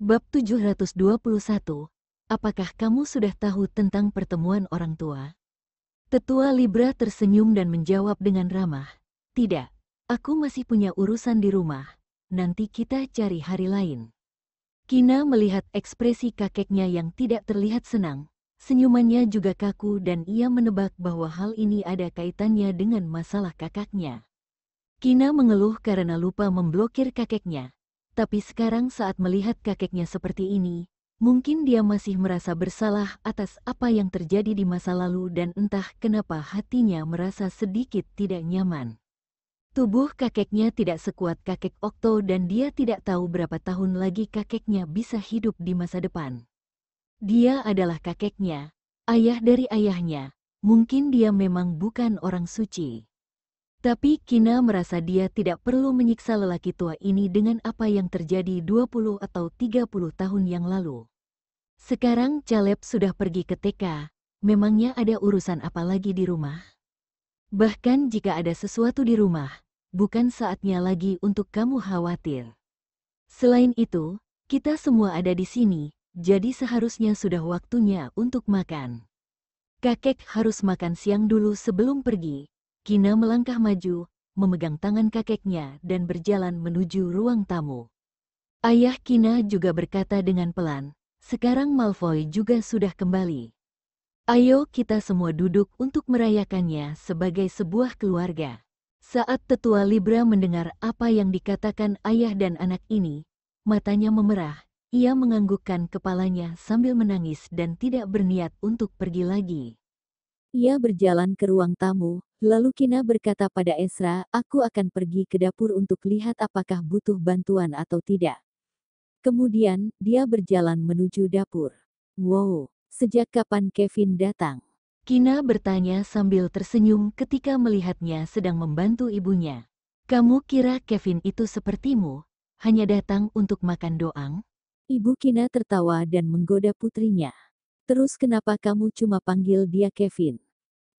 Bab 721, apakah kamu sudah tahu tentang pertemuan orang tua? Tetua Libra tersenyum dan menjawab dengan ramah. Tidak, aku masih punya urusan di rumah. Nanti kita cari hari lain. Kina melihat ekspresi kakeknya yang tidak terlihat senang. Senyumannya juga kaku dan ia menebak bahwa hal ini ada kaitannya dengan masalah kakaknya. Kina mengeluh karena lupa memblokir kakeknya. Tapi sekarang saat melihat kakeknya seperti ini, mungkin dia masih merasa bersalah atas apa yang terjadi di masa lalu dan entah kenapa hatinya merasa sedikit tidak nyaman. Tubuh kakeknya tidak sekuat kakek Okto dan dia tidak tahu berapa tahun lagi kakeknya bisa hidup di masa depan. Dia adalah kakeknya, ayah dari ayahnya, mungkin dia memang bukan orang suci. Tapi Kina merasa dia tidak perlu menyiksa lelaki tua ini dengan apa yang terjadi 20 atau 30 tahun yang lalu. Sekarang Caleb sudah pergi ke TK, memangnya ada urusan apa lagi di rumah? Bahkan jika ada sesuatu di rumah, bukan saatnya lagi untuk kamu khawatir. Selain itu, kita semua ada di sini, jadi seharusnya sudah waktunya untuk makan. Kakek harus makan siang dulu sebelum pergi. Kina melangkah maju, memegang tangan kakeknya dan berjalan menuju ruang tamu. Ayah Kina juga berkata dengan pelan, sekarang Malfoy juga sudah kembali. Ayo kita semua duduk untuk merayakannya sebagai sebuah keluarga. Saat tetua Libra mendengar apa yang dikatakan ayah dan anak ini, matanya memerah, ia menganggukkan kepalanya sambil menangis dan tidak berniat untuk pergi lagi. Ia berjalan ke ruang tamu, lalu Kina berkata pada Ezra, aku akan pergi ke dapur untuk lihat apakah butuh bantuan atau tidak. Kemudian, dia berjalan menuju dapur. Wow, sejak kapan Kevin datang? Kina bertanya sambil tersenyum ketika melihatnya sedang membantu ibunya. Kamu kira Kevin itu sepertimu, hanya datang untuk makan doang? Ibu Kina tertawa dan menggoda putrinya. Terus kenapa kamu cuma panggil dia Kevin?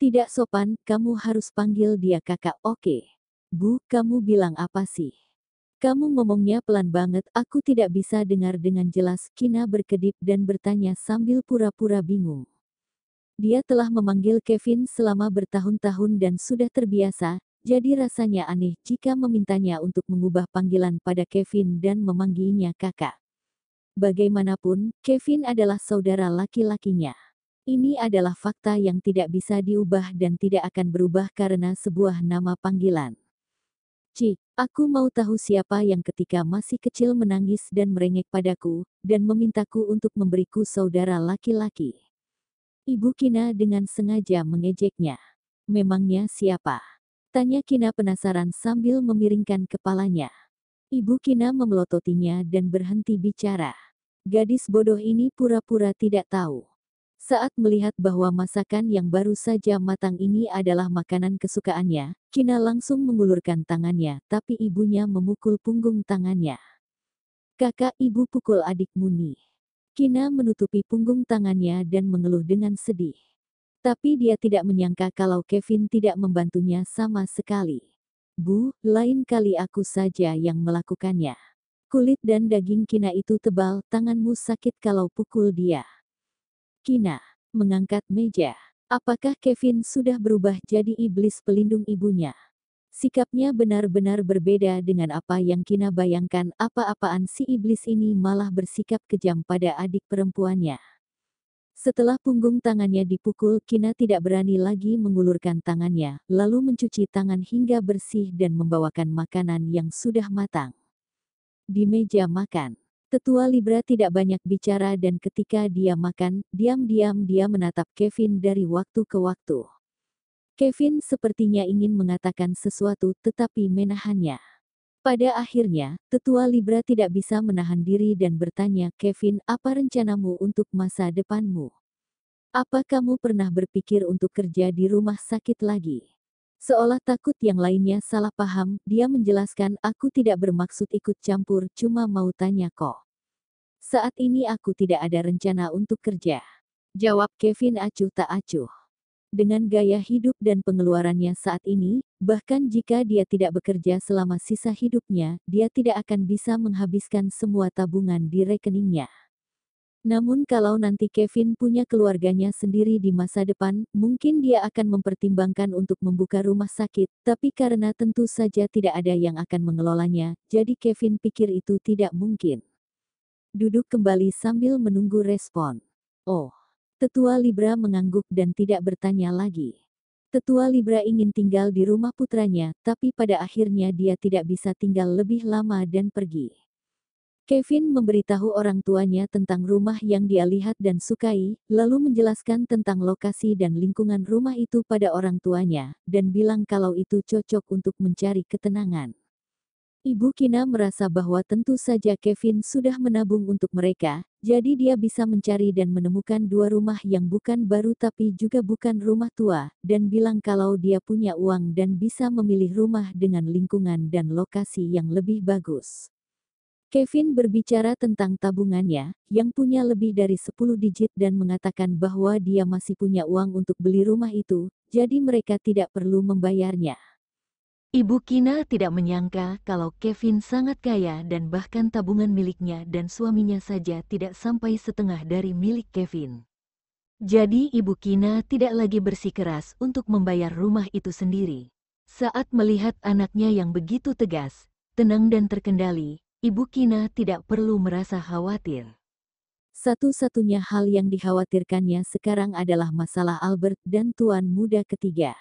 Tidak sopan, kamu harus panggil dia kakak, oke? Bu, kamu bilang apa sih? Kamu ngomongnya pelan banget, aku tidak bisa dengar dengan jelas. Kina berkedip dan bertanya sambil pura-pura bingung. Dia telah memanggil Kevin selama bertahun-tahun dan sudah terbiasa, jadi rasanya aneh jika memintanya untuk mengubah panggilan pada Kevin dan memanggilnya kakak. Bagaimanapun, Kevin adalah saudara laki-lakinya. Ini adalah fakta yang tidak bisa diubah dan tidak akan berubah karena sebuah nama panggilan. Cik, aku mau tahu siapa yang ketika masih kecil menangis dan merengek padaku, dan memintaku untuk memberiku saudara laki-laki. Ibu Kina dengan sengaja mengejeknya. Memangnya siapa? Tanya Kina penasaran sambil memiringkan kepalanya. Ibu Kina memelototinya dan berhenti bicara. Gadis bodoh ini pura-pura tidak tahu. Saat melihat bahwa masakan yang baru saja matang ini adalah makanan kesukaannya, Kina langsung mengulurkan tangannya, tapi ibunya memukul punggung tangannya. Kakak, ibu pukul adikmu nih. Kina menutupi punggung tangannya dan mengeluh dengan sedih. Tapi dia tidak menyangka kalau Kevin tidak membantunya sama sekali. Bu, lain kali aku saja yang melakukannya. Kulit dan daging Kina itu tebal, tanganmu sakit kalau pukul dia. Kina mengangkat meja. Apakah Kevin sudah berubah jadi iblis pelindung ibunya? Sikapnya benar-benar berbeda dengan apa yang Kina bayangkan. Apa-apaan si iblis ini malah bersikap kejam pada adik perempuannya. Setelah punggung tangannya dipukul, Kina tidak berani lagi mengulurkan tangannya, lalu mencuci tangan hingga bersih dan membawakan makanan yang sudah matang. Di meja makan, tetua Libra tidak banyak bicara dan ketika dia makan, diam-diam dia menatap Kevin dari waktu ke waktu. Kevin sepertinya ingin mengatakan sesuatu tetapi menahannya. Pada akhirnya, tetua Libra tidak bisa menahan diri dan bertanya, Kevin, apa rencanamu untuk masa depanmu? Apa kamu pernah berpikir untuk kerja di rumah sakit lagi? Seolah takut yang lainnya salah paham, dia menjelaskan, aku tidak bermaksud ikut campur, cuma mau tanya kok. Saat ini aku tidak ada rencana untuk kerja. Jawab Kevin acuh tak acuh. Dengan gaya hidup dan pengeluarannya saat ini, bahkan jika dia tidak bekerja selama sisa hidupnya, dia tidak akan bisa menghabiskan semua tabungan di rekeningnya. Namun kalau nanti Kevin punya keluarganya sendiri di masa depan, mungkin dia akan mempertimbangkan untuk membuka rumah sakit, tapi karena tentu saja tidak ada yang akan mengelolanya, jadi Kevin pikir itu tidak mungkin. Duduk kembali sambil menunggu respon. Oh. Tetua Libra mengangguk dan tidak bertanya lagi. Tetua Libra ingin tinggal di rumah putranya, tapi pada akhirnya dia tidak bisa tinggal lebih lama dan pergi. Kevin memberitahu orang tuanya tentang rumah yang dia lihat dan sukai, lalu menjelaskan tentang lokasi dan lingkungan rumah itu pada orang tuanya, dan bilang kalau itu cocok untuk mencari ketenangan. Ibu Kina merasa bahwa tentu saja Kevin sudah menabung untuk mereka, jadi dia bisa mencari dan menemukan dua rumah yang bukan baru tapi juga bukan rumah tua, dan bilang kalau dia punya uang dan bisa memilih rumah dengan lingkungan dan lokasi yang lebih bagus. Kevin berbicara tentang tabungannya, yang punya lebih dari 10 digit dan mengatakan bahwa dia masih punya uang untuk beli rumah itu, jadi mereka tidak perlu membayarnya. Ibu Kina tidak menyangka kalau Kevin sangat kaya dan bahkan tabungan miliknya dan suaminya saja tidak sampai setengah dari milik Kevin. Jadi Ibu Kina tidak lagi bersikeras untuk membayar rumah itu sendiri. Saat melihat anaknya yang begitu tegas, tenang dan terkendali, Ibu Kina tidak perlu merasa khawatir. Satu-satunya hal yang dikhawatirkannya sekarang adalah masalah Albert dan tuan muda ketiga.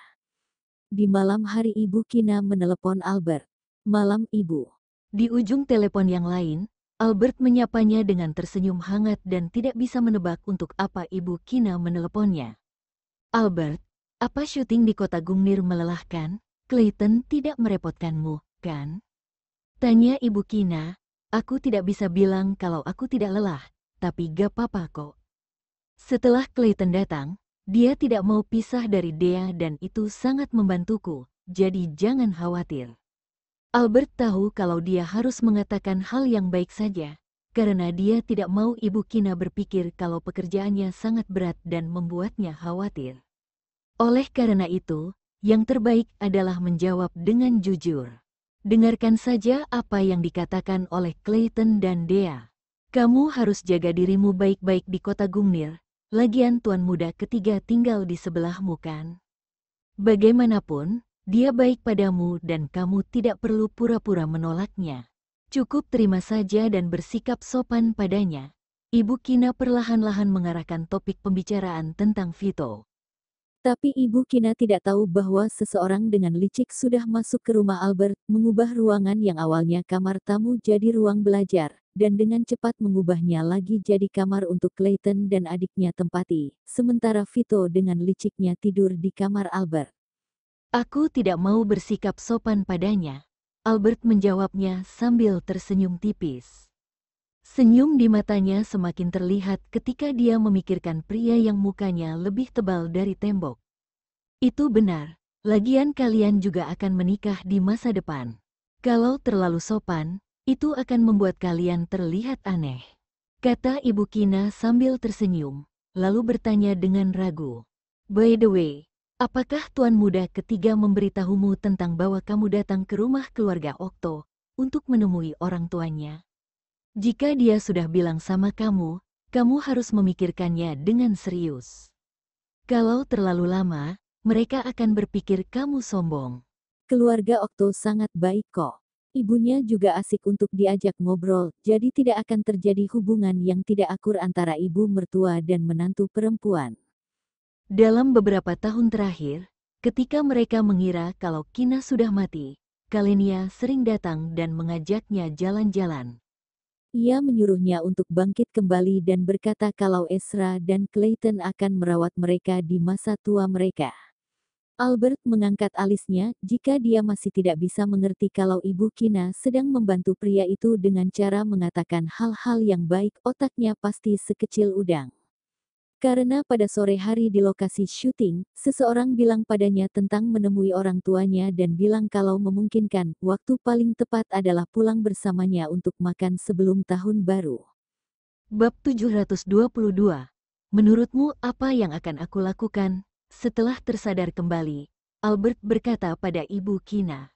Di malam hari Ibu Kina menelepon Albert. Malam Ibu. Di ujung telepon yang lain, Albert menyapanya dengan tersenyum hangat dan tidak bisa menebak untuk apa Ibu Kina meneleponnya. Albert, apa syuting di kota Gungnir melelahkan? Clayton tidak merepotkanmu, kan? Tanya Ibu Kina. Aku tidak bisa bilang kalau aku tidak lelah, tapi gak apa-apa kok. Setelah Clayton datang, dia tidak mau pisah dari Dea dan itu sangat membantuku, jadi jangan khawatir. Albert tahu kalau dia harus mengatakan hal yang baik saja, karena dia tidak mau Ibu Kina berpikir kalau pekerjaannya sangat berat dan membuatnya khawatir. Oleh karena itu, yang terbaik adalah menjawab dengan jujur. Dengarkan saja apa yang dikatakan oleh Clayton dan Dea. Kamu harus jaga dirimu baik-baik di kota Gungnir. Lagian tuan muda ketiga tinggal di sebelahmu kan? Bagaimanapun, dia baik padamu dan kamu tidak perlu pura-pura menolaknya. Cukup terima saja dan bersikap sopan padanya. Ibu Kina perlahan-lahan mengarahkan topik pembicaraan tentang Vito. Tapi Ibu Kina tidak tahu bahwa seseorang dengan licik sudah masuk ke rumah Albert, mengubah ruangan yang awalnya kamar tamu jadi ruang belajar, dan dengan cepat mengubahnya lagi jadi kamar untuk Clayton dan adiknya tempati, sementara Vito dengan liciknya tidur di kamar Albert. Aku tidak mau bersikap sopan padanya. Albert menjawabnya sambil tersenyum tipis. Senyum di matanya semakin terlihat ketika dia memikirkan pria yang mukanya lebih tebal dari tembok. Itu benar, lagian kalian juga akan menikah di masa depan. Kalau terlalu sopan, itu akan membuat kalian terlihat aneh. Kata Ibu Kina sambil tersenyum, lalu bertanya dengan ragu. By the way, apakah tuan muda ketiga memberitahumu tentang bahwa kamu datang ke rumah keluarga Okto untuk menemui orang tuanya? Jika dia sudah bilang sama kamu, kamu harus memikirkannya dengan serius. Kalau terlalu lama, mereka akan berpikir kamu sombong. Keluarga Okto sangat baik kok. Ibunya juga asik untuk diajak ngobrol, jadi tidak akan terjadi hubungan yang tidak akur antara ibu mertua dan menantu perempuan. Dalam beberapa tahun terakhir, ketika mereka mengira kalau Kina sudah mati, Kalenia sering datang dan mengajaknya jalan-jalan. Ia menyuruhnya untuk bangkit kembali dan berkata kalau Ezra dan Clayton akan merawat mereka di masa tua mereka. Albert mengangkat alisnya jika dia masih tidak bisa mengerti kalau Ibu Kina sedang membantu pria itu dengan cara mengatakan hal-hal yang baik, otaknya pasti sekecil udang. Karena pada sore hari di lokasi syuting, seseorang bilang padanya tentang menemui orang tuanya dan bilang kalau memungkinkan, waktu paling tepat adalah pulang bersamanya untuk makan sebelum tahun baru. Bab 722. Menurutmu apa yang akan aku lakukan? Setelah tersadar kembali, Albert berkata pada Ibu Kina,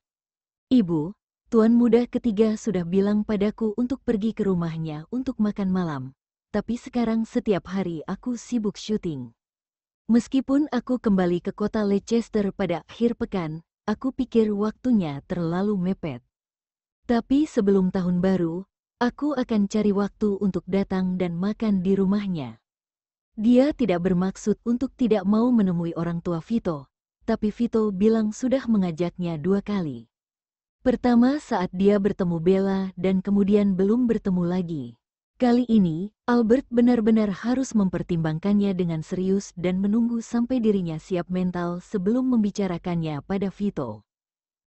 "Ibu, tuan muda ketiga sudah bilang padaku untuk pergi ke rumahnya untuk makan malam, tapi sekarang setiap hari aku sibuk syuting. Meskipun aku kembali ke kota Leicester pada akhir pekan, aku pikir waktunya terlalu mepet. Tapi sebelum tahun baru, aku akan cari waktu untuk datang dan makan di rumahnya." Dia tidak bermaksud untuk tidak mau menemui orang tua Vito, tapi Vito bilang sudah mengajaknya 2 kali. Pertama saat dia bertemu Bella dan kemudian belum bertemu lagi. Kali ini, Albert benar-benar harus mempertimbangkannya dengan serius dan menunggu sampai dirinya siap mental sebelum membicarakannya pada Vito.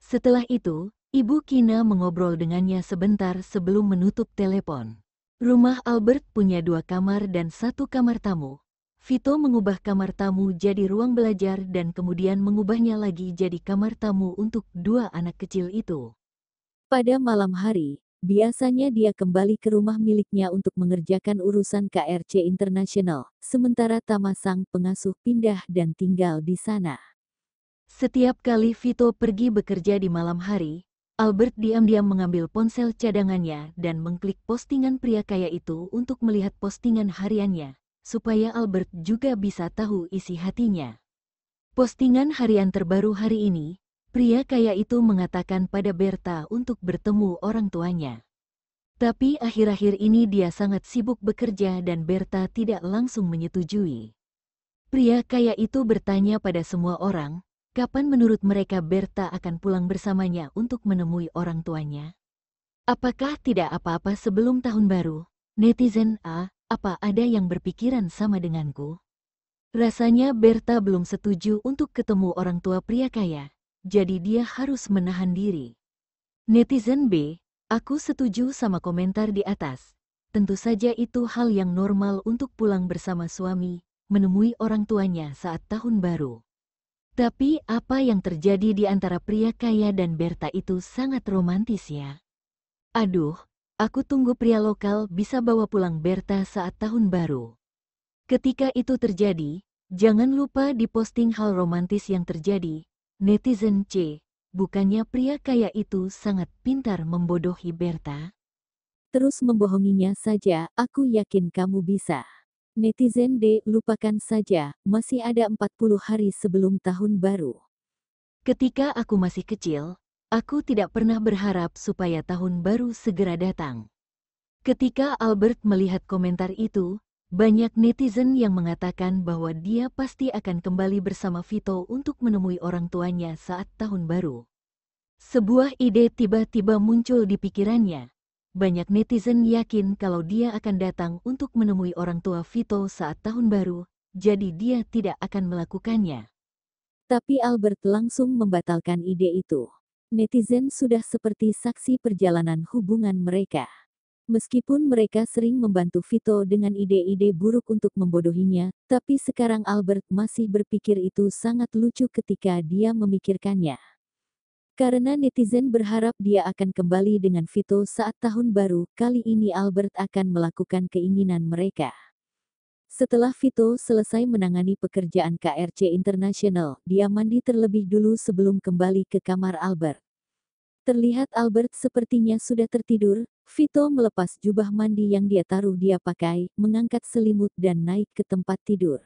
Setelah itu, Ibu Kina mengobrol dengannya sebentar sebelum menutup telepon. Rumah Albert punya 2 kamar dan 1 kamar tamu. Vito mengubah kamar tamu jadi ruang belajar dan kemudian mengubahnya lagi jadi kamar tamu untuk 2 anak kecil itu. Pada malam hari, biasanya dia kembali ke rumah miliknya untuk mengerjakan urusan KRC Internasional, sementara Tama sang pengasuh pindah dan tinggal di sana. Setiap kali Vito pergi bekerja di malam hari, Albert diam-diam mengambil ponsel cadangannya dan mengklik postingan pria kaya itu untuk melihat postingan hariannya, supaya Albert juga bisa tahu isi hatinya. Postingan harian terbaru hari ini, pria kaya itu mengatakan pada Berta untuk bertemu orang tuanya. Tapi akhir-akhir ini dia sangat sibuk bekerja dan Berta tidak langsung menyetujui. Pria kaya itu bertanya pada semua orang, kapan menurut mereka Berta akan pulang bersamanya untuk menemui orang tuanya? Apakah tidak apa-apa sebelum tahun baru? Netizen apa ada yang berpikiran sama denganku? Rasanya Berta belum setuju untuk ketemu orang tua pria kaya, jadi dia harus menahan diri. Netizen B, aku setuju sama komentar di atas. Tentu saja itu hal yang normal untuk pulang bersama suami, menemui orang tuanya saat tahun baru. Tapi apa yang terjadi di antara pria kaya dan Berta itu sangat romantis ya. Aduh, aku tunggu pria lokal bisa bawa pulang Berta saat tahun baru. Ketika itu terjadi, jangan lupa diposting hal romantis yang terjadi. Netizen C, bukannya pria kaya itu sangat pintar membodohi Berta? Terus membohonginya saja, aku yakin kamu bisa. Netizen D, lupakan saja, masih ada 40 hari sebelum tahun baru. Ketika aku masih kecil, aku tidak pernah berharap supaya tahun baru segera datang. Ketika Albert melihat komentar itu, banyak netizen yang mengatakan bahwa dia pasti akan kembali bersama Vito untuk menemui orang tuanya saat tahun baru. Sebuah ide tiba-tiba muncul di pikirannya. Banyak netizen yakin kalau dia akan datang untuk menemui orang tua Vito saat tahun baru, jadi dia tidak akan melakukannya. Tapi Albert langsung membatalkan ide itu. Netizen sudah seperti saksi perjalanan hubungan mereka. Meskipun mereka sering membantu Vito dengan ide-ide buruk untuk membodohinya, tapi sekarang Albert masih berpikir itu sangat lucu ketika dia memikirkannya. Karena netizen berharap dia akan kembali dengan Vito saat tahun baru, kali ini Albert akan melakukan keinginan mereka. Setelah Vito selesai menangani pekerjaan KRC Internasional, dia mandi terlebih dulu sebelum kembali ke kamar Albert. Terlihat Albert sepertinya sudah tertidur. Vito melepas jubah mandi yang dia taruh dia pakai, mengangkat selimut dan naik ke tempat tidur.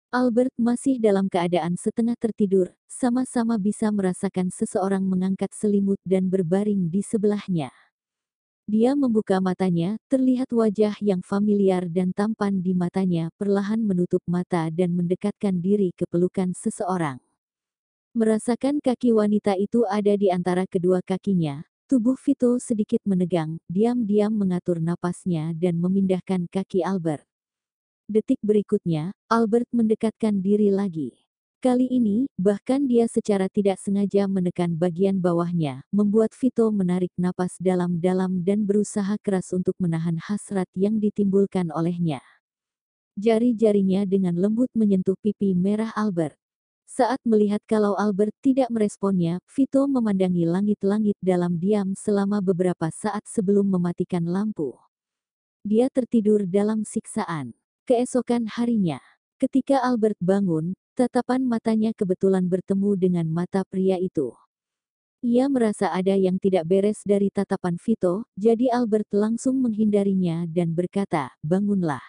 Albert masih dalam keadaan setengah tertidur, sama-sama bisa merasakan seseorang mengangkat selimut dan berbaring di sebelahnya. Dia membuka matanya, terlihat wajah yang familiar dan tampan di matanya, perlahan menutup mata dan mendekatkan diri ke pelukan seseorang. Merasakan kaki wanita itu ada di antara kedua kakinya, tubuh Vito sedikit menegang, diam-diam mengatur napasnya dan memindahkan kaki Albert. Detik berikutnya, Albert mendekatkan diri lagi. Kali ini, bahkan dia secara tidak sengaja menekan bagian bawahnya, membuat Vito menarik napas dalam-dalam dan berusaha keras untuk menahan hasrat yang ditimbulkan olehnya. Jari-jarinya dengan lembut menyentuh pipi merah Albert. Saat melihat kalau Albert tidak meresponnya, Vito memandangi langit-langit dalam diam selama beberapa saat sebelum mematikan lampu. Dia tertidur dalam siksaan. Keesokan harinya, ketika Albert bangun, Tatapan matanya kebetulan bertemu dengan mata pria itu. Ia merasa ada yang tidak beres dari tatapan Vito, jadi Albert langsung menghindarinya dan berkata, "Bangunlah."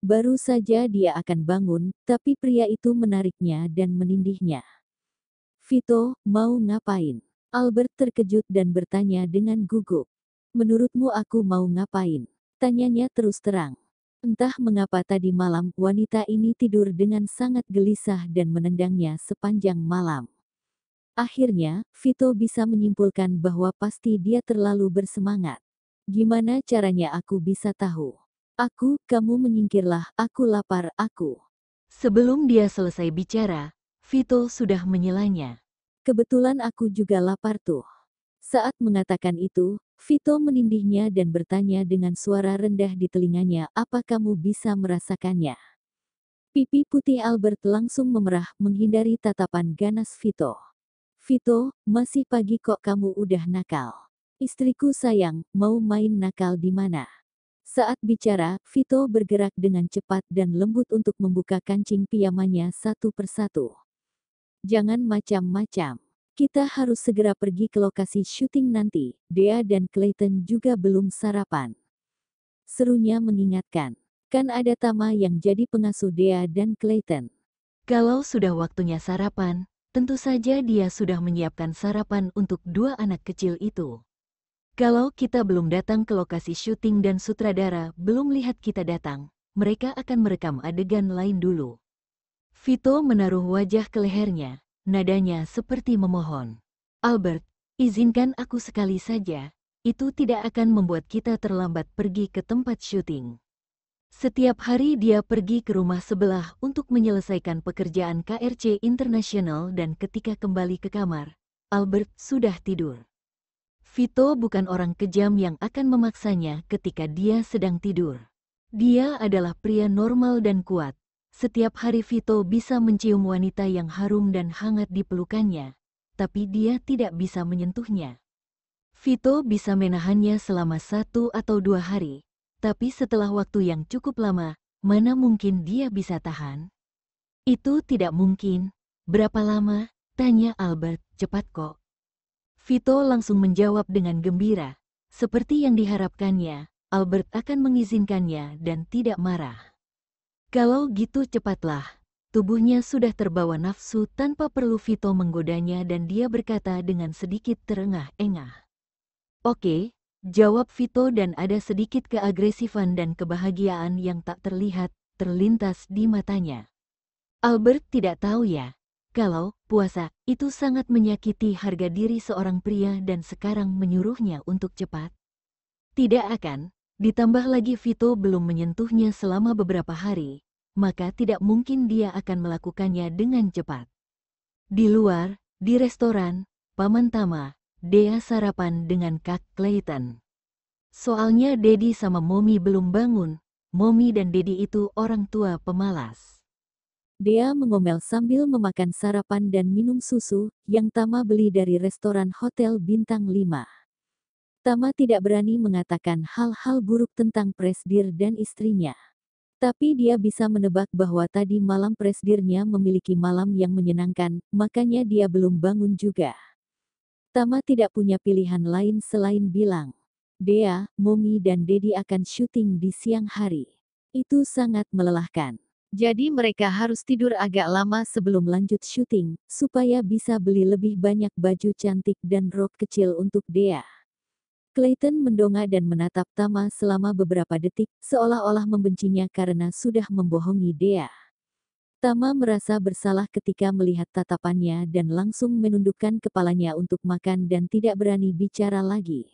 Baru saja dia akan bangun, tapi pria itu menariknya dan menindihnya. "Vito, mau ngapain?" Albert terkejut dan bertanya dengan gugup. "Menurutmu aku mau ngapain?" Tanyanya terus terang. Entah mengapa tadi malam wanita ini tidur dengan sangat gelisah dan menendangnya sepanjang malam. Akhirnya, Vito bisa menyimpulkan bahwa pasti dia terlalu bersemangat. "Gimana caranya aku bisa tahu?" Kamu menyingkirlah, aku lapar, aku." Sebelum dia selesai bicara, Vito sudah menyelanya. "Kebetulan aku juga lapar tuh." Saat mengatakan itu, Vito menindihnya dan bertanya dengan suara rendah di telinganya, "Apa kamu bisa merasakannya?" Pipi putih Albert langsung memerah menghindari tatapan ganas Vito. "Vito, masih pagi kok kamu udah nakal." "Istriku sayang, mau main nakal di mana?" Saat bicara, Vito bergerak dengan cepat dan lembut untuk membuka kancing piyamanya satu persatu. "Jangan macam-macam. Kita harus segera pergi ke lokasi syuting nanti. Dea dan Clayton juga belum sarapan." Serunya mengingatkan. Kan ada Tama yang jadi pengasuh Dea dan Clayton. Kalau sudah waktunya sarapan, tentu saja dia sudah menyiapkan sarapan untuk dua anak kecil itu. Kalau kita belum datang ke lokasi syuting dan sutradara belum lihat kita datang, mereka akan merekam adegan lain dulu. Vito menaruh wajah ke lehernya, nadanya seperti memohon. "Albert, izinkan aku sekali saja, itu tidak akan membuat kita terlambat pergi ke tempat syuting." Setiap hari dia pergi ke rumah sebelah untuk menyelesaikan pekerjaan KRC Internasional dan ketika kembali ke kamar, Albert sudah tidur. Vito bukan orang kejam yang akan memaksanya ketika dia sedang tidur. Dia adalah pria normal dan kuat. Setiap hari Vito bisa mencium wanita yang harum dan hangat di pelukannya, tapi dia tidak bisa menyentuhnya. Vito bisa menahannya selama 1 atau 2 hari. Tapi setelah waktu yang cukup lama, mana mungkin dia bisa tahan? "Itu tidak mungkin." "Berapa lama?" tanya Albert. "Cepat kok." Vito langsung menjawab dengan gembira. Seperti yang diharapkannya, Albert akan mengizinkannya dan tidak marah. "Kalau gitu cepatlah." Tubuhnya sudah terbawa nafsu tanpa perlu Vito menggodanya dan dia berkata dengan sedikit terengah-engah. "Oke." Jawab Vito dan ada sedikit keagresifan dan kebahagiaan yang tak terlihat, terlintas di matanya. Albert tidak tahu ya, kalau puasa itu sangat menyakiti harga diri seorang pria dan sekarang menyuruhnya untuk cepat. Tidak akan, ditambah lagi Vito belum menyentuhnya selama beberapa hari, maka tidak mungkin dia akan melakukannya dengan cepat. Di luar, di restoran, Paman Tama, Dea sarapan dengan Kak Clayton. Soalnya Dedi sama Momi belum bangun. Momi dan Dedi itu orang tua pemalas. Dea mengomel sambil memakan sarapan dan minum susu yang Tama beli dari restoran hotel bintang 5. Tama tidak berani mengatakan hal-hal buruk tentang Presdir dan istrinya. Tapi dia bisa menebak bahwa tadi malam Presdirnya memiliki malam yang menyenangkan, makanya dia belum bangun juga. Tama tidak punya pilihan lain selain bilang, "Dea, Momi dan Dedi akan syuting di siang hari. Itu sangat melelahkan. Jadi mereka harus tidur agak lama sebelum lanjut syuting, supaya bisa beli lebih banyak baju cantik dan rok kecil untuk Dea." Clayton mendongak dan menatap Tama selama beberapa detik, seolah-olah membencinya karena sudah membohongi Dea. Tama merasa bersalah ketika melihat tatapannya dan langsung menundukkan kepalanya untuk makan dan tidak berani bicara lagi.